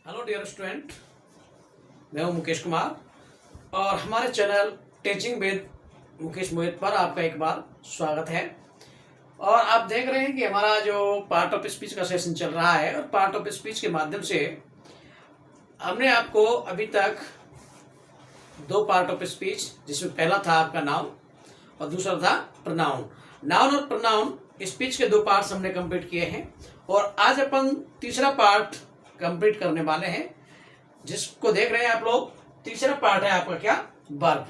Hello dear student, मैं हूं मुकेश कुमार और हमारे चैनल टीचिंग विद मुकेश मोहित पर आपका एक बार स्वागत है। और आप देख रहे हैं कि हमारा जो पार्ट ऑफ स्पीच का सेशन चल रहा है और पार्ट ऑफ स्पीच के माध्यम से हमने आपको अभी तक दो पार्ट ऑफ स्पीच, जिसमें पहला था आपका नाउन और दूसरा था प्रोनाउन। नाउन और प्रोनाउन स्पीच के दो पार्ट्स हमने कंप्लीट किए हैं और आज अपन तीसरा पार्ट कंप्लीट करने वाले हैं, जिसको देख रहे हैं आप लोग। तीसरा पार्ट है आपका क्या? वर्ब।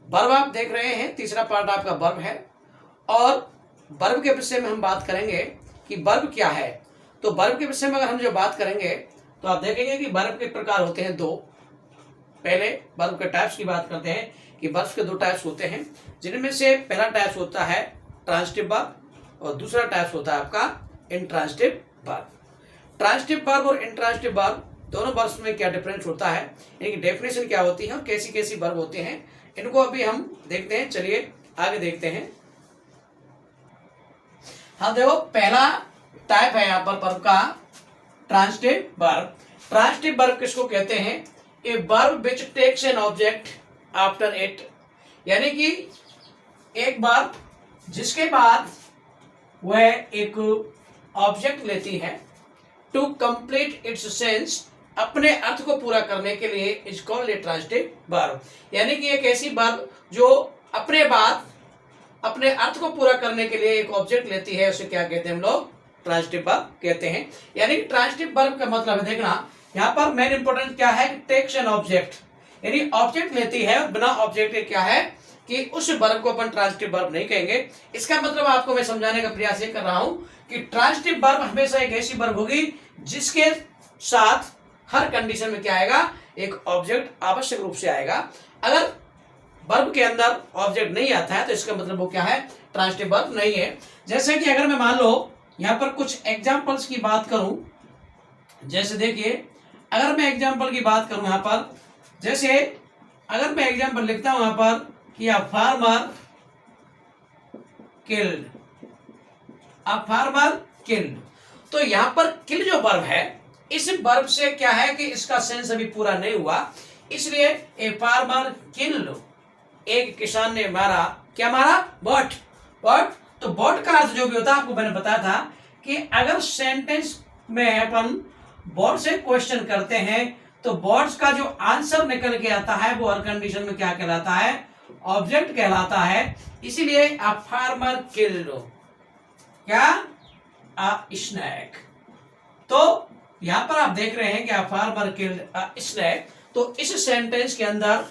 वर्ब आप देख रहे हैं, तीसरा पार्ट आपका वर्ब है। और वर्ब के विषय में हम बात करेंगे कि वर्ब क्या है। तो वर्ब के विषय में अगर हम जो बात करेंगे तो आप देखेंगे कि वर्ब के प्रकार होते हैं दो। पहले वर्ब के टाइप्स की बात करते हैं कि वर्ब के दो टाइप्स होते हैं, जिनमें से पहला टाइप्स होता है ट्रांजिटिव वर्ब और दूसरा टाइप्स होता है आपका इंट्रांजिटिव वर्ब। ट्रांजिटिव वर्ब और इंट्रांजिटिव वर्ब दोनों वर्ब्स में क्या डिफरेंस होता है, इनकी डेफिनेशन क्या होती है और कैसी कैसी वर्ब होते हैं, इनको अभी हम देखते हैं। चलिए आगे देखते हैं। हाँ देखो, पहला टाइप है यहाँ पर वर्ब का ट्रांजिटिव वर्ब। ट्रांजिटिव वर्ब किसको कहते हैं? A verb which takes an object after it, यानी कि एक वर्ब जिसके बाद वह एक ऑब्जेक्ट लेती है टू कंप्लीट इट्स सेंस, अपने अर्थ को पूरा करने के लिए, is called a transitive verb. यानी कि एक ऐसी वर्ब जो अपने बाद अपने अर्थ को पूरा करने के लिए एक ऑब्जेक्ट लेती है, उसे क्या कहते हैं हम लोग? ट्रांजिटिव वर्ब कहते हैं। यानी कि ट्रांजिटिव वर्ब का मतलब है, देखना यहाँ पर मेन इंपोर्टेंट क्या है, टेक्स एन ऑब्जेक्ट, यानी ऑब्जेक्ट लेती है और बिना ऑब्जेक्ट के क्या है कि उस वर्ब को अपन ट्रांजिटिव वर्ब नहीं कहेंगे। इसका मतलब आपको मैं समझाने का प्रयास ये कर रहा हूं कि ट्रांजिटिव वर्ब हमेशा एक ऐसी वर्ब होगी जिसके साथ हर कंडीशन में क्या आएगा, एक ऑब्जेक्ट आवश्यक रूप से आएगा। अगर वर्ब के अंदर ऑब्जेक्ट नहीं आता है तो इसका मतलब वो क्या है, ट्रांजिटिव वर्ब नहीं है। जैसे कि अगर मैं मान लो यहाँ पर कुछ एग्जाम्पल्स की बात करूं, जैसे देखिए अगर मैं एग्जाम्पल की बात करूं यहाँ पर, जैसे अगर मैं एग्जाम्पल लिखता हूं यहाँ पर कि a farmer killed, a farmer killed, तो यहां पर किल जो वर्ब है, इस वर्ब से क्या है कि इसका सेंस अभी पूरा नहीं हुआ, इसलिए ए फार्मर किल्ड, एक किसान ने मारा, क्या मारा? बॉट। बॉट, तो बॉट का अर्थ जो भी होता है आपको मैंने बताया था कि अगर सेंटेंस में अपन बॉट से क्वेश्चन करते हैं तो बॉट्स का जो आंसर निकल के आता है वो हर कंडीशन में क्या कहलाता है? ऑब्जेक्ट कहलाता है। इसीलिए अ फार्मर किल्ड क्या? A snake. तो यहां पर आप देख रहे हैं कि a farmer killed a snake, तो इस सेंटेंस के अंदर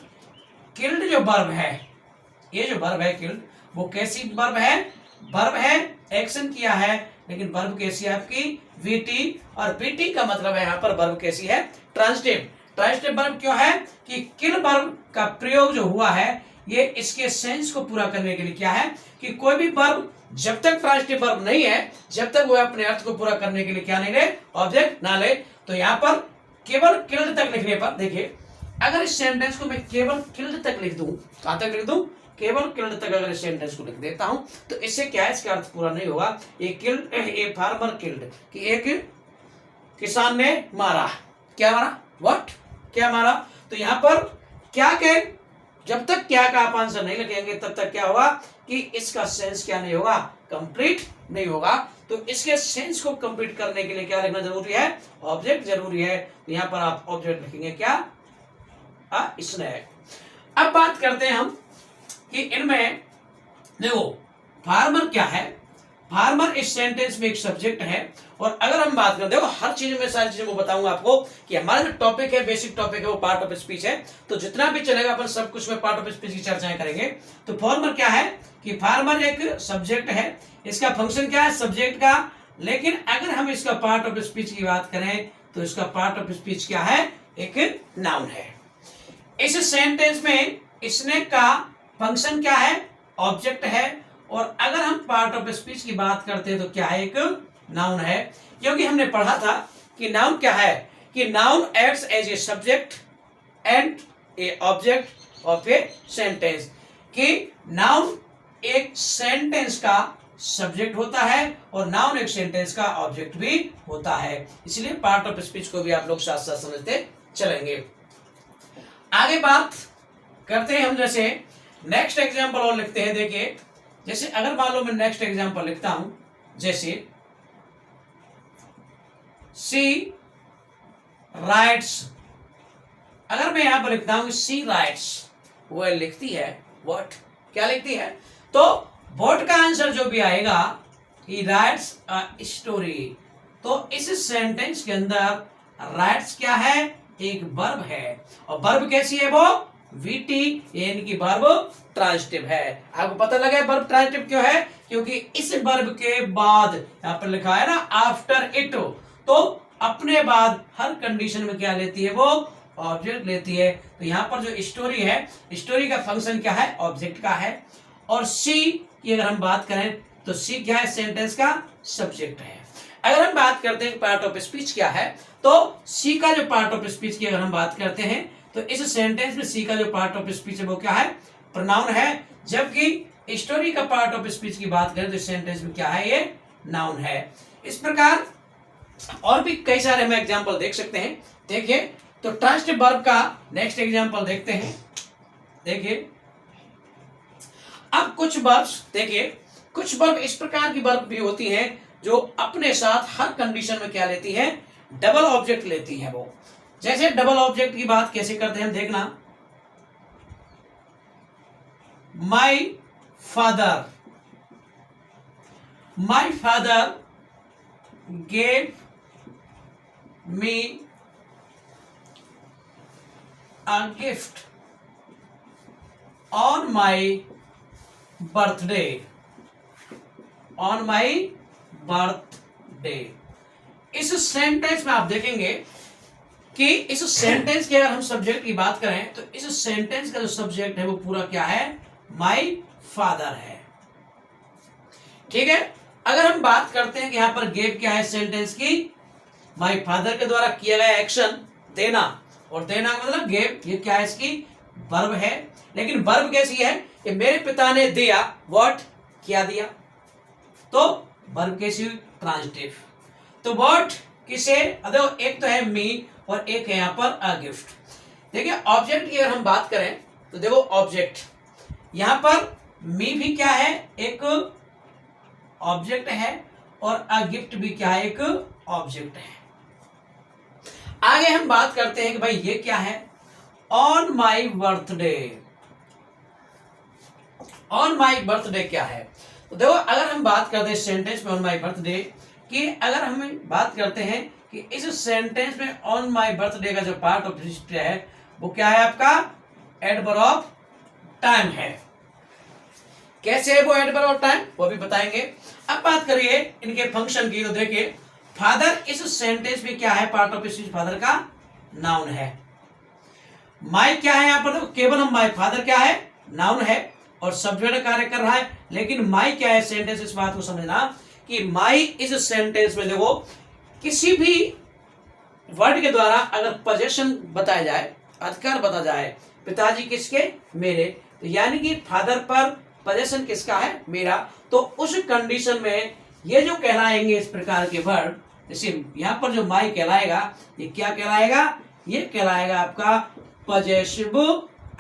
किल्ड जो वर्ब है, ये जो वर्ब है किल्ड, वो कैसी वर्ब है? वर्ब है, एक्शन किया है, लेकिन वर्ब कैसी है आपकी? वीटी। और वीटी का मतलब है यहाँ पर वर्ब कैसी है? ट्रांजिटिव। ट्रांजिटिव वर्ब क्यों है कि किल वर्ब का प्रयोग जो हुआ है ये इसके सेंस को पूरा करने के लिए क्या है कि कोई भी वर्ब जब तक ट्रांजिटिव वर्ब नहीं है, जब तक वो अपने अर्थ को पूरा करने के लिए क्या नहीं ले? ऑब्जेक्ट ना ले। तो यहाँ पर केवल किल्ड तक लिखने पर, देखिए अगर इस सेंटेंस को मैं केवल किल्ड तक लिख दूं, कहां तक लिख दूं? केवल किल्ड तक अगर इस सेंटेंस को लिख देता हूं तो इससे क्या है, इसका अर्थ पूरा नहीं होगा। ये किल्ड, ए फार्मर किल्ड, कि एक किसान ने मारा, क्या मारा? व्हाट, क्या मारा? तो यहां पर क्या के, जब तक क्या का आप आंसर नहीं लिखेंगे तब तक क्या होगा कि इसका सेंस क्या नहीं होगा? कंप्लीट नहीं होगा। तो इसके सेंस को कंप्लीट करने के लिए क्या लिखना जरूरी है? ऑब्जेक्ट जरूरी है। तो यहां पर आप ऑब्जेक्ट लिखेंगे क्या? स्नैक। अब बात करते हैं हम कि इनमें देखो फार्मर क्या है। फार्मर इस सेंटेंस में एक सब्जेक्ट है। और अगर हम बात करें, देखो हर चीज में सारी चीजों को बताऊंगा आपको कि हमारा जो टॉपिक है, बेसिक टॉपिक है, वो पार्ट ऑफ स्पीच है। तो जितना भी चलेगा अपन सब कुछ में पार्ट ऑफ स्पीच की चर्चाएं करेंगे। तो फार्मर क्या है कि फार्मर एक सब्जेक्ट है, इसका फंक्शन क्या है? सब्जेक्ट का। लेकिन अगर हम इसका पार्ट ऑफ स्पीच की बात करें तो इसका पार्ट ऑफ स्पीच क्या है? एक नाउन है। इस सेंटेंस में स्नेक का फंक्शन क्या है? ऑब्जेक्ट है। और अगर हम पार्ट ऑफ स्पीच की बात करते हैं तो क्या है? एक नाउन है। क्योंकि हमने पढ़ा था कि नाउन क्या है कि noun acts as a subject and a object of a sentence, कि नाउन एक सेंटेंस का सब्जेक्ट होता है और नाउन एक सेंटेंस का ऑब्जेक्ट भी होता है। इसलिए पार्ट ऑफ स्पीच को भी आप लोग साथ साथ समझते चलेंगे। आगे बात करते हैं हम, जैसे नेक्स्ट एग्जांपल और लिखते हैं। देखिए, जैसे अगर मान लो मैं नेक्स्ट एग्जांपल लिखता हूं, जैसे सी राइट्स। अगर मैं यहां पर लिखता हूं सी राइट्स, वो लिखती है व्हाट, क्या लिखती है? तो व्हाट का आंसर जो भी आएगा, ही राइट्स अ स्टोरी। तो इस सेंटेंस के अंदर राइट्स क्या है? एक वर्ब है, और वर्ब कैसी है? वो वीटी, यानी कि वर्ब ट्रांजिटिव है। आपको पता लगा वर्ब ट्रांजिटिव क्यों है? क्योंकि इस वर्ब के बाद यहां पर लिखा है ना आफ्टर इट, तो अपने बाद हर कंडीशन में क्या लेती है? वो ऑब्जेक्ट लेती है। तो यहां पर जो स्टोरी है, स्टोरी का फंक्शन क्या है? ऑब्जेक्ट का है। और सी की अगर हम बात करें तो सी क्या है? सेंटेंस का सब्जेक्ट है। अगर हम बात करते हैं पार्ट ऑफ स्पीच क्या है, तो सी का जो पार्ट ऑफ स्पीच की अगर हम बात करते हैं तो इस सेंटेंस में सी का जो पार्ट ऑफ स्पीच है वो क्या है? प्रोनाउन है। जबकि स्टोरी का पार्ट ऑफ स्पीच की बात करें तो सेंटेंस में क्या है? ये नाउन है। इस प्रकार और भी कई सारे हम एग्जांपल देख सकते हैं। देखिए, तो ट्रांजिटिव वर्ब का नेक्स्ट एग्जांपल देखते हैं। देखिए, अब कुछ वर्ब्स, देखिए कुछ वर्ब इस प्रकार की वर्ब भी होती हैं जो अपने साथ हर कंडीशन में क्या लेती है? डबल ऑब्जेक्ट लेती है। वो जैसे डबल ऑब्जेक्ट की बात कैसे करते हैं, देखना। My father, my father gave me a gift on my birthday, on my birthday. इस सेंटेंस में आप देखेंगे कि इस सेंटेंस के अगर हम सब्जेक्ट की बात करें तो इस सेंटेंस का जो सब्जेक्ट है वो पूरा क्या है? माई फादर है। ठीक है। अगर हम बात करते हैं कि यहां पर गेव क्या है सेंटेंस की? माई फादर के द्वारा किया गया एक्शन देना, और देना का मतलब गेव, ये क्या है? इसकी वर्ब है। लेकिन वर्ब कैसी है? कि मेरे पिता ने दिया, व्हाट, क्या दिया। तो वर्ब कैसी हुई? ट्रांजिटिव। तो व्हाट किसे? देखो, एक तो है मी और एक है यहां पर अ गिफ्ट। देखिए, ऑब्जेक्ट की अगर हम बात करें तो देखो ऑब्जेक्ट यहां पर मी भी क्या है? एक ऑब्जेक्ट है, और अ गिफ्ट भी क्या है? एक ऑब्जेक्ट है। आगे हम बात करते हैं कि भाई ये क्या है? On my birthday. On my birthday क्या है? तो देखो, अगर हम बात करते हैं सेंटेंस में ऑन माई बर्थडे की, अगर हम बात करते हैं कि इस सेंटेंस में ऑन माई बर्थडे का जो पार्ट ऑफ हिस्ट्री है वो क्या है? आपका एडवर्ब ऑफ टाइम है। कैसे है वो एडवर्ब ऑफ टाइम, वो भी बताएंगे। अब बात करिए इनके फंक्शन की, तो देखिए फादर इस सेंटेंस में क्या है? पार्ट ऑफ स्पीच फादर का नाउन है। माई क्या है यहां पर? केवल हम माई फादर क्या है? नाउन है और सब्जेक्ट कार्य कर रहा है। लेकिन माई क्या है सेंटेंस? इस बात को समझना कि माई इस सेंटेंस में देखो किसी भी वर्ड के द्वारा अगर पोजेशन बताया जाए, अधिकार बता जाए, पिताजी किसके? मेरे, तो यानी कि फादर पर पोजेशन किसका है? मेरा। तो उस कंडीशन में ये जो कहलाएंगे इस प्रकार के वर्ड, जैसे यहां पर जो माई कहलाएगा, ये क्या कहलाएगा? ये कहलाएगा आपका पॉजेसिव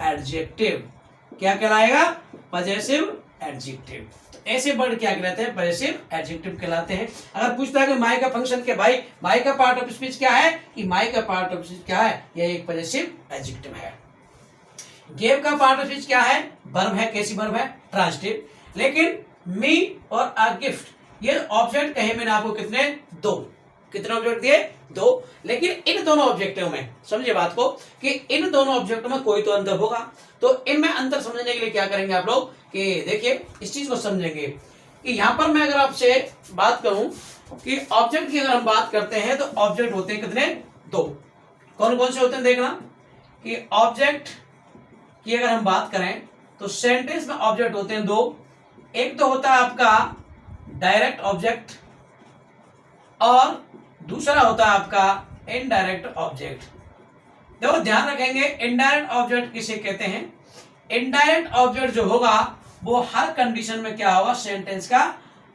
एडजेक्टिव। क्या कहलाएगा? Possessive adjective. तो ऐसे वर्ड क्या कहलाते हैं? पॉजेसिव एडजेक्टिव कहलाते हैं। अगर पूछता है कि माई का फंक्शन क्या, भाई माई का पार्ट ऑफ स्पीच क्या है? कि माई का पार्ट ऑफ स्पीच क्या है? यह एक पॉजेसिव एडजेक्टिव है। गेव का पार्ट ऑफ स्पीच क्या है? वर्ब है। कैसी वर्ब है? ट्रांजिटिव। लेकिन मी और अ गिफ्ट ये ऑब्जेक्ट कहे मैंने आपको कितने? दो। कितने ऑब्जेक्ट दिए? दो। लेकिन इन दोनों ऑब्जेक्टों में समझिए बात को कि इन दोनों ऑब्जेक्टों में कोई तो अंतर होगा। तो इनमें अंतर समझने के लिए क्या करेंगे आप लोग कि देखिए इस चीज को समझेंगे कि यहां पर मैं अगर आपसे बात करूं कि ऑब्जेक्ट की अगर हम बात करते हैं तो ऑब्जेक्ट होते हैं कितने? दो। कौन कौन से होते हैं? देखना कि ऑब्जेक्ट की अगर हम बात करें तो सेंटेंस में ऑब्जेक्ट होते हैं दो। एक तो होता है आपका डायरेक्ट ऑब्जेक्ट और दूसरा होता है आपका इनडायरेक्ट ऑब्जेक्ट। देखो ध्यान रखेंगे, इनडायरेक्ट ऑब्जेक्ट किसे कहते हैं? इनडायरेक्ट ऑब्जेक्ट जो होगा वो हर कंडीशन में क्या होगा? सेंटेंस का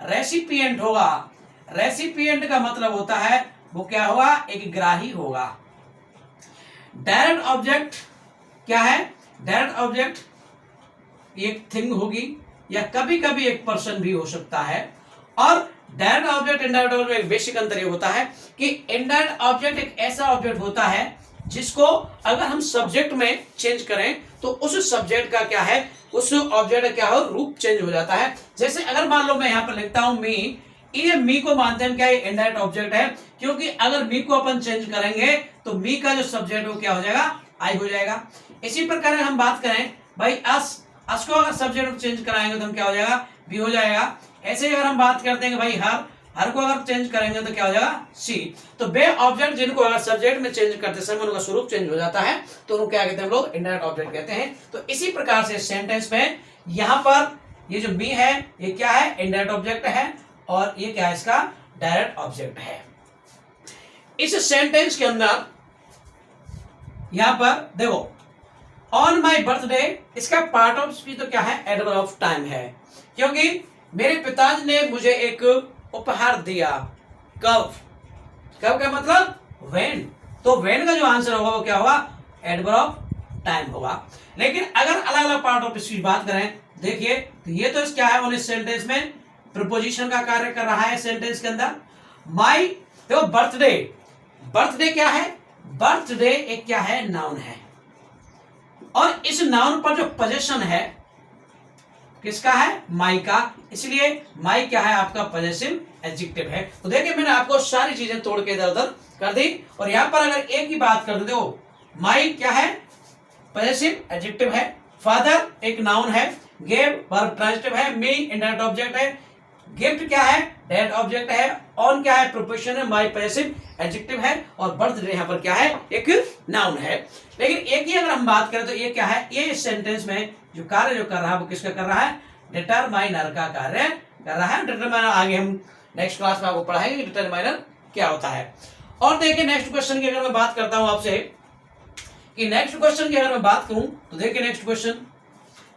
रेसिपिएंट होगा। रेसिपिएंट का मतलब होता है वो क्या होगा, एक ग्राही होगा। डायरेक्ट ऑब्जेक्ट क्या है, डायरेक्ट ऑब्जेक्ट एक थिंग होगी या कभी कभी एक पर्सन भी हो सकता है। और डायरेक्ट ऑब्जेक्ट इनडायरेक्ट ऑब्जेक्ट में एक बेसिक अंतर ये होता है कि इनडायरेक्ट ऑब्जेक्ट एक ऐसा ऑब्जेक्ट होता है जिसको अगर हम सब्जेक्ट में चेंज करें तो उस सब्जेक्ट का क्या है, उस ऑब्जेक्ट का क्या हो, रूप चेंज हो जाता है। जैसे अगर मान लो मैं यहां पर लिखता हूं मी, ये मी को मानते हैं क्या, ये इनडायरेक्ट ऑब्जेक्ट है, क्योंकि अगर मी को अपन चेंज करेंगे तो मी का जो सब्जेक्ट हो क्या हो जाएगा, आई हो जाएगा। इसी प्रकार हम बात करें भाई अस को अगर सब्जेक्ट चेंज कराएंगे तो हम क्या हो जाएगा, बी हो जाएगा। ऐसे ही अगर हम बात करते हैं कि भाई हर को अगर चेंज करेंगे तो क्या हो जाएगा, सी। तो बे ऑब्जेक्ट जिनको अगर सब्जेक्ट में चेंज करते समय उनका स्वरूप चेंज हो जाता है तो उनको क्या कहते हैं हम लोग, इनडायरेक्ट ऑब्जेक्ट कहते हैं। तो इसी प्रकार से सेंटेंस में यहां पर ये जो मी है ये क्या है, इनडायरेक्ट ऑब्जेक्ट है, और ये क्या है, इसका डायरेक्ट ऑब्जेक्ट है। इस सेंटेंस के अंदर यहां पर देखो ऑन माई बर्थडे, इसका पार्ट ऑफ स्पीच तो क्या है, एडवर्ब ऑफ टाइम है, क्योंकि मेरे पिताजी ने मुझे एक उपहार दिया। कब, कब का मतलब व्हेन, तो व्हेन का जो आंसर होगा वो क्या होगा, एडवर्ब ऑफ टाइम होगा। लेकिन अगर अलग अलग पार्ट ऑफ स्पीच बात करें, देखिए तो ये तो क्या है, इस सेंटेंस में प्रीपोजिशन का कार्य कर रहा है। सेंटेंस के अंदर माई, देखो बर्थडे, बर्थडे क्या है, बर्थडे एक क्या है, नाउन है, और इस नाउन पर जो पोजेशन है किसका है, माई का, इसलिए माई क्या है, आपका पॉजेसिव एडजेक्टिव है। तो देखिए मैंने आपको सारी चीजें तोड़ के इधर उधर कर दी, और यहां पर अगर एक ही बात कर दो, माई क्या है, पॉजेसिव एडजेक्टिव है, फादर एक नाउन है, गेव वर्ब ट्रांजिटिव है, मी इनडायरेक्ट ऑब्जेक्ट है, गिफ्ट क्या है, डायरेक्ट ऑब्जेक्ट है, ऑन क्या है, प्रीपोजिशन है, माई पॉजेसिव एडजेक्टिव है, और बर्थडे यहां पर क्या है, एक नाउन है। लेकिन एक ही अगर हम बात करें तो ये क्या है, ये इस सेंटेंस में जो कार्य जो कर रहा है वो किसका कर रहा है, डिटरमाइनर का कार्य कर रहा है। डिटरमाइनर आगे हम नेक्स्ट क्लास में आपको पढ़ाएंगे डिटरमाइनर क्या होता है। और देखिए नेक्स्ट क्वेश्चन की अगर मैं बात करता हूं आपसे, कि नेक्स्ट क्वेश्चन की अगर मैं बात करूं तो देखिए नेक्स्ट क्वेश्चन,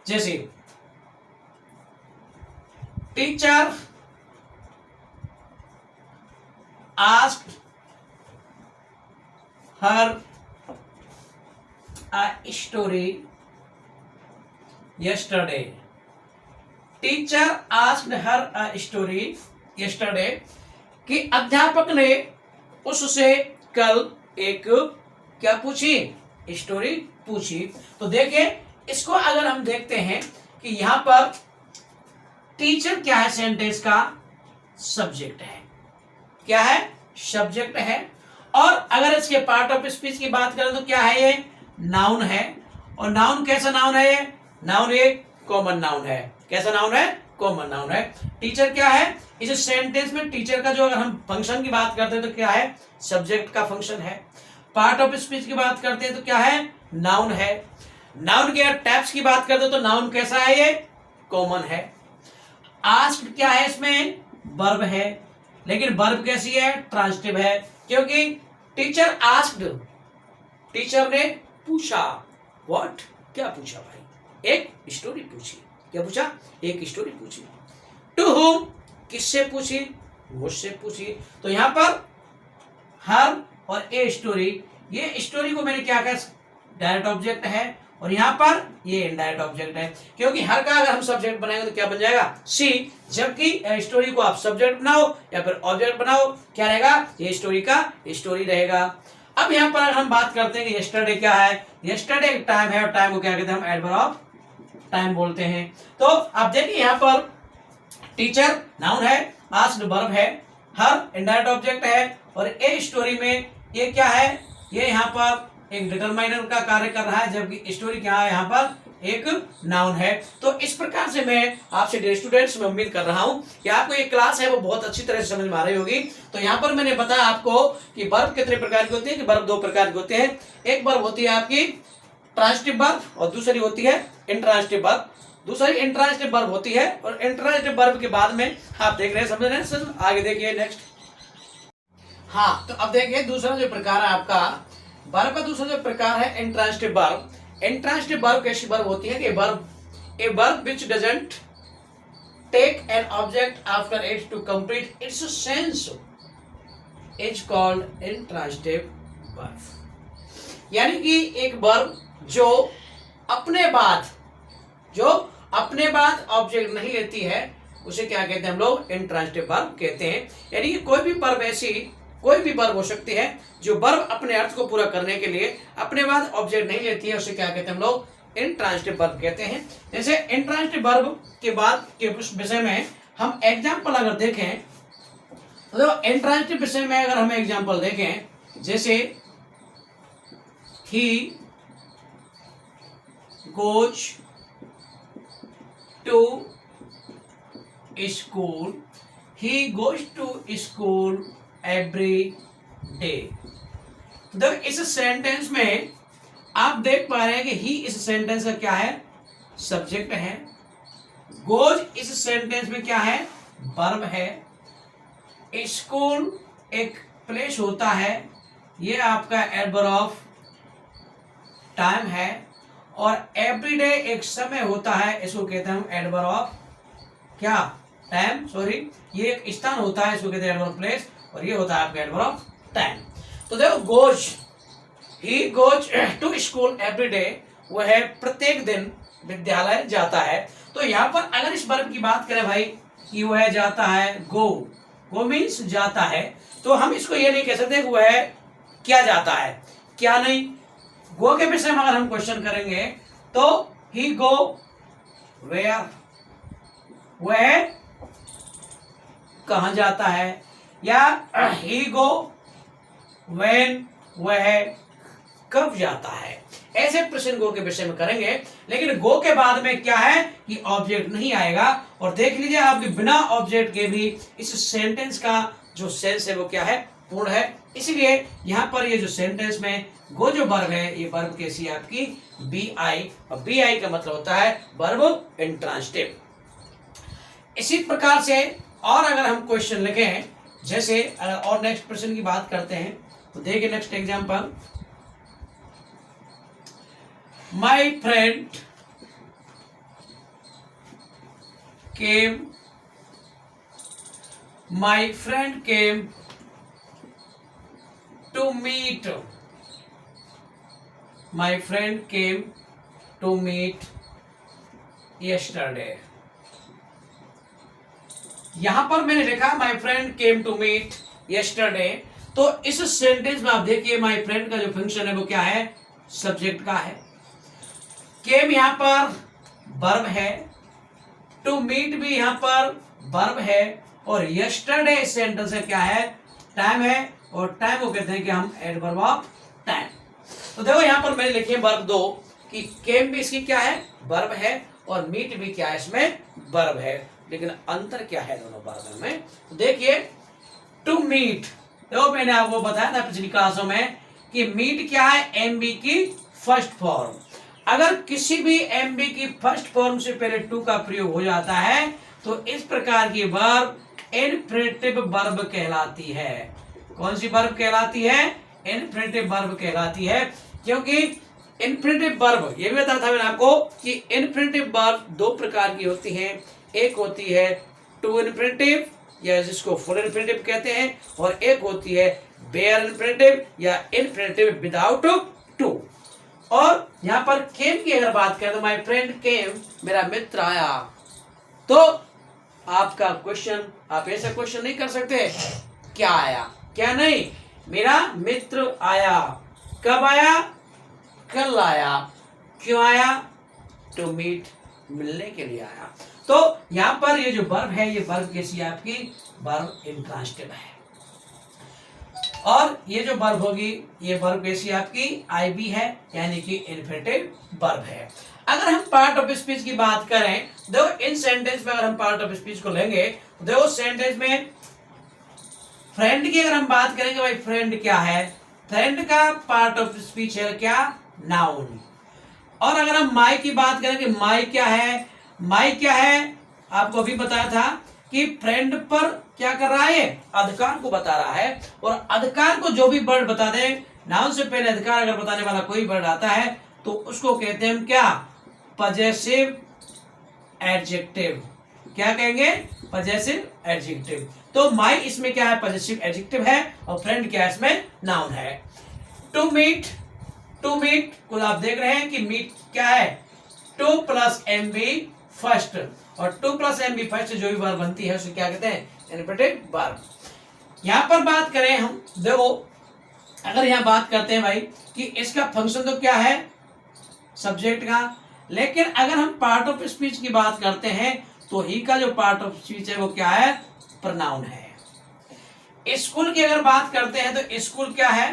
जैसे teacher asked her a story yesterday. Teacher asked her a story yesterday कि अध्यापक ने उससे कल एक क्या पूछी, स्टोरी पूछी। तो देखिए इसको अगर हम देखते हैं कि यहां पर टीचर क्या है, सेंटेंस का सब्जेक्ट है, क्या है, सब्जेक्ट है, और अगर इसके पार्ट ऑफ स्पीच की बात करें तो क्या है, ये नाउन है। और नाउन कैसा नाउन है, ये नाउन एक कॉमन नाउन है, कैसा नाउन है, कॉमन नाउन है। टीचर क्या है, इस सेंटेंस में टीचर का जो अगर हम फंक्शन की बात करते हैं तो क्या है, सब्जेक्ट का फंक्शन है। पार्ट ऑफ स्पीच की बात करते हैं तो क्या है, नाउन है। नाउन के टाइप्स की बात करते हैं तो नाउन कैसा है, ये कॉमन है। आस्क्ड क्या है, इसमें वर्ब है, लेकिन वर्ब कैसी है, ट्रांजिटिव है, क्योंकि टीचर आस्क्ड, टीचर ने पूछा, व्हाट, क्या पूछा भाई, एक स्टोरी पूछी, क्या पूछा, एक स्टोरी पूछी। टू हुम, किससे पूछी, मुझसे पूछी। तो यहां पर हर और ए स्टोरी, ये स्टोरी को मैंने क्या कहा, डायरेक्ट ऑब्जेक्ट है, और यहां पर ये इनडायरेक्ट ऑब्जेक्ट है, क्योंकि हर का अगर हम सब्जेक्ट बनाएंगे तो क्या बन जाएगा, सी, जबकि स्टोरी को आप सब्जेक्ट बनाओ या फिर ऑब्जेक्ट बनाओ, क्या रहेगा, ये स्टोरी का स्टोरी रहेगा। अब यहां पर अगर हम बात करते हैं कि यस्टरडे क्या है, यस्टरडे एक टाइम है, और टाइम को क्या कहते हैं, हम एडवर्ब ऑफ टाइम बोलते हैं। तो आप देखिए यहां पर टीचर नाउन है, आस्क्ड वर्ब है, हर इनडायरेक्ट ऑब्जेक्ट है, और ए स्टोरी में ये क्या है, ये यहाँ पर एक डिटरमाइनर का कार्य कर रहा है, जबकि स्टोरी क्या है, यहाँ पर एक नाउन है। तो इस प्रकार से मैं आपसे डियर स्टूडेंट्स मैं उम्मीद कर रहा हूं कि आपको ये क्लास है वो बहुत अच्छी तरह से समझ में आ रही होगी। तो यहाँ पर मैंने बताया आपको कि वर्ब कितने प्रकार के होते हैं, कि वर्ब दो प्रकार के होते हैं। एक वर्ब होती है आपकी ट्रांजिटिव वर्ब, और दूसरी होती है इंट्रांजिटिव वर्ब। दूसरी इंट्रांजिटिव वर्ब होती है, और इंट्रांजिटिव वर्ब के बाद में आप देख रहे हैं, समझ रहे हैं, आगे देखिए नेक्स्ट। हाँ, तो अब देखिए दूसरा जो प्रकार है आपका वर्ब का, दूसरा जो प्रकार है इंट्रांजिटिव वर्ब। इंट्रांजिटिव वर्ब कैसी वर्ब होती है कि verb, a verb which doesn't take an object after it to complete its sense is called intransitive verb। यानी कि एक वर्ब जो अपने बाद ऑब्जेक्ट नहीं लेती है उसे क्या कहते हैं हम लोग? इंट्रांजिटिव वर्ब कहते हैं। यानी कि कोई भी वर्ब हो सकती है जो वर्ब अपने अर्थ को पूरा करने के लिए अपने बाद ऑब्जेक्ट नहीं लेती है, उसे क्या कहते हैं हम लोग? इंट्रांजिटिव वर्ब कहते हैं। जैसे इंट्रांजिटिव वर्ब के बाद के उस विषय में हम एग्जाम्पल अगर देखें तो इंट्रांजिटिव विषय में अगर हम एग्जाम्पल देखें, जैसे he goes to school, he goes to school every day। तो इस सेंटेंस में आप देख पा रहे हैं कि ही इस सेंटेंस का क्या है? सब्जेक्ट है। गोज इस सेंटेंस में क्या है? वर्ब है। स्कूल एक प्लेस होता है, ये आपका एडवर्ब ऑफ टाइम है। और एवरीडे एक समय होता है, इसको कहते हैं हम एडवर्ब ऑफ क्या? टाइम, सॉरी, ये एक स्थान होता है, इसको कहते हैं एडवर्ब ऑफ प्लेस, और ये होता है आपका एडवर्ब ऑफ टाइम। तो देखो goes, he goes to school every day, वह प्रत्येक दिन विद्यालय जाता है। तो यहाँ पर अगर इस वर्ब की बात करें भाई कि वह जाता है, गो मीन्स जाता है, तो हम इसको ये नहीं कह सकते वह क्या जाता है, क्या नहीं। गो के विषय में अगर हम क्वेश्चन करेंगे तो ही गो वेयर, वह कहां जाता है, या ही गो व्हेन, वह कब जाता है। ऐसे प्रश्न गो के विषय में करेंगे, लेकिन गो के बाद में क्या है कि ऑब्जेक्ट नहीं आएगा। और देख लीजिए आपके बिना ऑब्जेक्ट के भी इस सेंटेंस का जो सेंस है वो क्या है? पूर्ण है। इसलिए यहां पर ये जो सेंटेंस में गो जो वर्ब है, ये वर्ब कैसी है आपकी? बी आई, और बी आई का मतलब होता है वर्ब इंट्रांजिटिव। इसी प्रकार से और अगर हम क्वेश्चन लिखें, जैसे और नेक्स्ट प्रश्न की बात करते हैं तो देखिए next example, my friend came to meet, my friend came to meet yesterday। यहां पर मैंने लिखा my friend came to meet yesterday, तो इस सेंटेंस में आप देखिए my friend का जो फंक्शन है वो क्या है? सब्जेक्ट का है। came यहां पर वर्ब है, to meet भी यहां पर वर्ब है, और yesterday इस सेंटेंस से क्या है? टाइम है, और टाइम को कहते हैं कि हम एडवर्ब ऑफ टाइम। तो देखो यहां पर मैंने लिखे वर्ब दो कि केम भी इसकी क्या है? वर्ब है, और मीट भी क्या है? इसमें वर्ब है। लेकिन अंतर क्या है दोनों वर्ब में? तो देखिए टू मीट, देखो मैंने आपको बताया था पिछली क्लासों में कि मीट क्या है? एमबी की फर्स्ट फॉर्म। अगर किसी भी एमबी की फर्स्ट फॉर्म से पहले टू का प्रयोग हो जाता है तो इस प्रकार की वर्ब इनफिनिटिव वर्ब कहलाती है। कौन सी वर्ब कहलाती है? इनफिनिटिव वर्ब कहलाती है। क्योंकि इनफिनिटिव वर्ब, ये भी बताया था मैंने आपको कि इनफिनिटिव वर्ब दो प्रकार की होती हैं। एक होती है टू इनफिनिटिव, या जिसको फुल इनफिनिटिव कहते हैं, और एक होती है बेयर इनफिनिटिव या इनफिनिटिव विदाउट टू। और यहाँ पर केम की अगर बात करें तो माय फ्रेंड केम, मेरा मित्र आया। तो आपका क्वेश्चन, आप ऐसा क्वेश्चन नहीं कर सकते क्या आया क्या नहीं, मेरा मित्र आया। कब आया? कल आया। क्यों आया? टू मीट, मिलने के लिए आया। तो यहां पर ये जो वर्ब है, ये वर्ब कैसी है आपकी? वर्ब इंट्रांजिटिव है। और ये जो वर्ब होगी, ये वर्ब कैसी है आपकी? आईबी है, यानी कि इन्फिनिटिव वर्ब है। अगर हम पार्ट ऑफ स्पीच की बात करें, देखो इन सेंटेंस में अगर हम पार्ट ऑफ स्पीच को लेंगे तो देखो सेंटेंस में फ्रेंड की अगर हम बात करेंगे, भाई फ्रेंड क्या है? फ्रेंड का पार्ट ऑफ स्पीच है क्या? नाउन। और अगर हम माई की बात करेंगे, माई क्या है? माई क्या है? आपको अभी बताया था कि फ्रेंड पर क्या कर रहा है? अधिकार को बता रहा है। और अधिकार को जो भी वर्ड बता दे, नाउन से पहले अधिकार अगर बताने वाला कोई वर्ड आता है तो उसको कहते हैं हम क्या? Possessive adjective. क्या कहेंगे, पजेसिव एडजेक्टिव। तो माई इसमें क्या है, पजेसिव एडजेक्टिव है, और फ्रेंड क्या है इसमें, नाउन है। टू मीट, टू मीट को आप देख रहे हैं कि मीट क्या है, to plus M B first, और to plus M B first जो भी वर्ब बनती है उसे क्या कहते हैं, इनएपेटिव वर्ब। यहां पर बात करें हम, देखो अगर यहां बात करते हैं भाई कि इसका फंक्शन तो क्या है, सब्जेक्ट का, लेकिन अगर हम पार्ट ऑफ स्पीच की बात करते हैं तो ही का जो पार्ट ऑफ स्पीच है वो क्या है, प्रोनाउन है। स्कूल की अगर बात करते हैं तो स्कूल क्या है,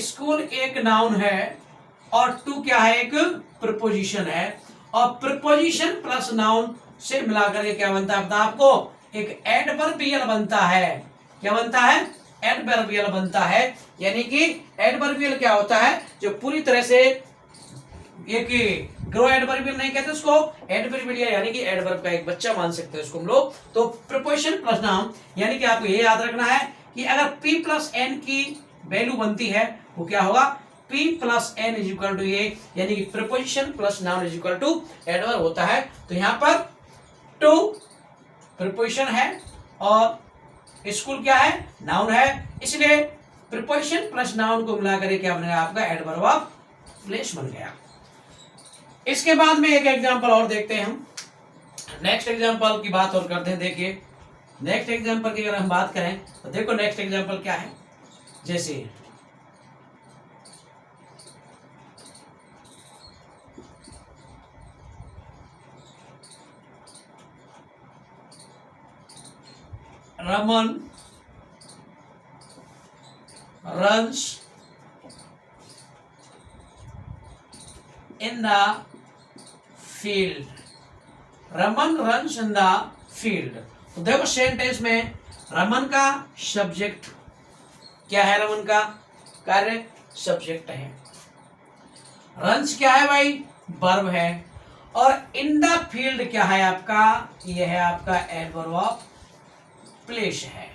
स्कूल एक नाउन है, और टू क्या है, एक प्रीपोजिशन है, और प्रीपोजिशन प्लस नाउन से मिलाकर ये क्या बनता है पता आपको, एक एडवर्बियल बनता है। क्या बनता है, एडवर्बियल बनता है। यानी कि एडवर्बियल क्या होता है, जो पूरी तरह से एक ग्रो एडवर्बियल नहीं कहते उसको, एडवर्बियल यानी कि एडवर्ब का एक बच्चा मान सकते हैं उसको हम लोग। तो प्रीपोजिशन प्लस नाउन, यानी कि आपको ये याद रखना है कि अगर P प्लस एन की वैल्यू बनती है वो क्या होगा, P plus N is equal to ये, यानी कि preposition plus noun is equal to adverb होता है। तो यहाँ पर टू प्रीपोजिशन है और स्कूल क्या है, नाउन है, इसलिए प्रीपोजिशन प्लस नाउन को मिलाकर क्या बनेगा आपका, एडवर्ब ऑफ प्लेस बन गया। इसके बाद में एक एग्जांपल और देखते हैं हम, नेक्स्ट एग्जांपल की बात और करते हैं। देखिए नेक्स्ट एग्जांपल की अगर हम बात करें तो देखो नेक्स्ट एग्जांपल क्या है, जैसे Raman runs in the field, Raman runs in the field. तो देखो सेंटेंस में रमन का सब्जेक्ट क्या है, रमन का कार्य सब्जेक्ट है, रन्स क्या है भाई, वर्ब है, और इन द फील्ड क्या है आपका, यह है आपका एडवर्ब ऑफ प्लेस है।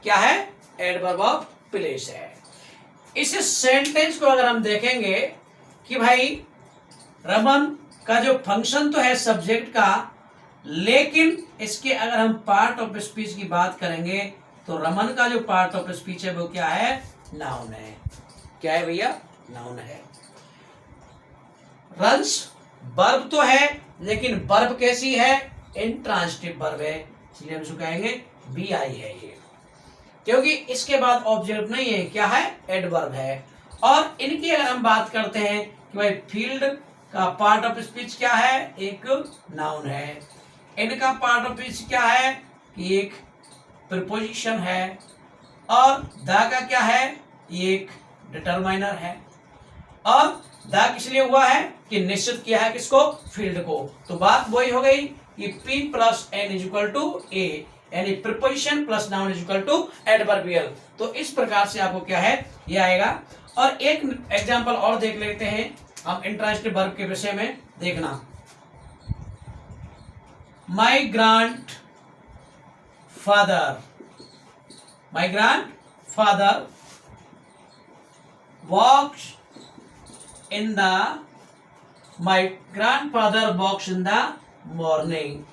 क्या है, एडवर्ब ऑफ प्लेस है। इस सेंटेंस को अगर हम देखेंगे कि भाई रमन का जो फंक्शन तो है सब्जेक्ट का, लेकिन इसके अगर हम पार्ट ऑफ स्पीच की बात करेंगे तो रमन का जो पार्ट ऑफ स्पीच है वो क्या है, नाउन है। क्या है भैया, नाउन है। रन्स वर्ब तो है, लेकिन वर्ब कैसी है, इंट्रांजिटिव वर्ब है, इसलिए हम इसको कहेंगे बी आई है ये, क्योंकि इसके बाद ऑब्जेक्ट नहीं है, क्या है, एडवर्ब है। और इनकी अगर हम बात करते हैं कि भाई फील्ड का पार्ट ऑफ स्पीच क्या है, एक नाउन है, इनका पार्ट ऑफ स्पीच क्या है कि एक प्रीपोजिशन है, और द का क्या है, एक डिटरमाइनर है, और द किस लिए हुआ है कि निश्चित किया है किसको, फील्ड को। तो बात वही हो गई कि P plus N is equal to A, यानी preposition plus noun is equal to adverbial. तो इस प्रकार से आपको क्या है, ये आएगा। और एक एग्जांपल और देख लेते हैं हम इंट्रांजिटिव वर्ब के विषय में, देखना। My grandfather, my grandfather walks in the, my grandfather walks in the morning.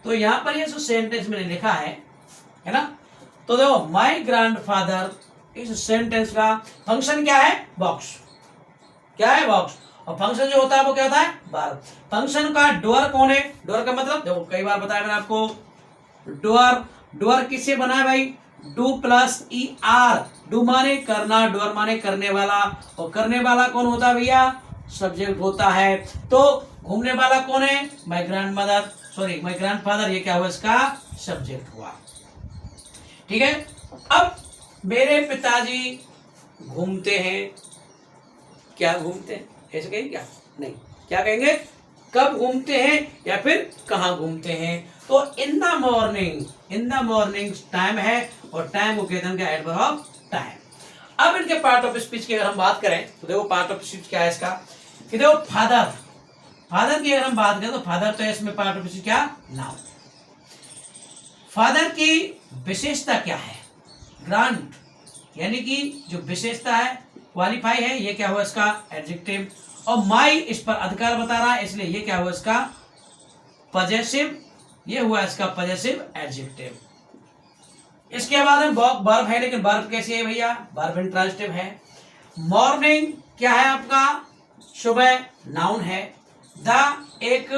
तो यहां पर ये जो सेंटेंस मैंने लिखा है ना, तो देखो माय ग्रैंडफादर, इस सेंटेंस का फंक्शन क्या है, वॉक्स। क्या है, वॉक्स, और फंक्शन जो होता है वो क्या होता है, वर्ब। फंक्शन का डूअर कौन है, डूअर का मतलब देखो कई बार बताया मैंने आपको, डूअर, डूअर किससे बना है भाई, do plus E R, do माने करना, डूअर माने करने वाला, और करने वाला कौन होता है भैया, सब्जेक्ट होता है। तो घूमने वाला कौन है, my grandmother, sorry my grandfather, ये क्या हुआ, इसका सब्जेक्ट हुआ। ठीक है। अब मेरे पिताजी घूमते हैं, क्या घूमते हैं, ऐसे कहेंगे क्या, नहीं, क्या कहेंगे, कब घूमते हैं या फिर कहाँ घूमते हैं। तो इन the morning, in the morning time है, और टाइम को कहते हैं क्या, एडवर्ब ऑफ टाइम। अब इनके पार्ट ऑफ स्पीच की अगर हम बात करें तो देखो पार्ट ऑफ स्पीच क्या है इसका, कि देखो फादर, फादर की अगर हम बात करें तो फादर तो है इसमें पार्ट ऑफ स्पीच क्या, नाउन। फादर की विशेषता क्या है, ग्रांट, यानी कि जो विशेषता है, क्वालिफाई है, ये क्या हुआ इसका एडजेक्टिव। और माई इस पर अधिकार बता रहा है, इसलिए ये क्या हुआ इसका पजेसिव ये हुआ इसका पॉजेसिव एडजेक्टिव। इसके बाद में वर्ब है, लेकिन वर्ब कैसे है भैया? वर्ब इंट्रांजिटिव है। मॉर्निंग क्या है आपका? सुबह, नाउन है। द एक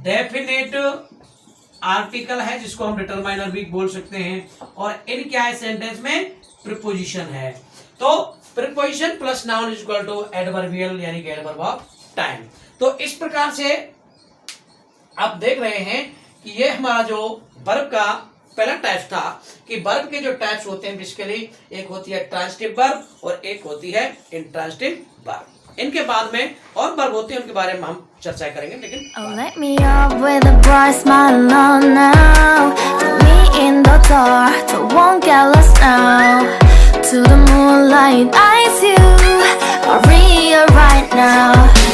डेफिनेट आर्टिकल है जिसको हम डिटरमाइनर भी बोल सकते हैं। और इन क्या है सेंटेंस में? प्रीपोजिशन है। तो preposition plus noun is equal to adverbial यानी कि एडवर्ब ऑफ टाइम। तो इस प्रकार से आप देख रहे हैं कि ये हमारा जो वर्ब का पहला टाइप था कि वर्ब के जो टाइप्स होते हैं बेसिकली एक होती है ट्रांजिटिव वर्ब और एक होती है इंट्रांजिटिव वर्ब। इनके बाद में और वर्ब होते हैं, उनके बारे में हम चर्चा करेंगे। लेकिन Let me up with a bright smile on now. Put me in the dark, so won't get lost now. To the moonlight, eyes you, Maria right now.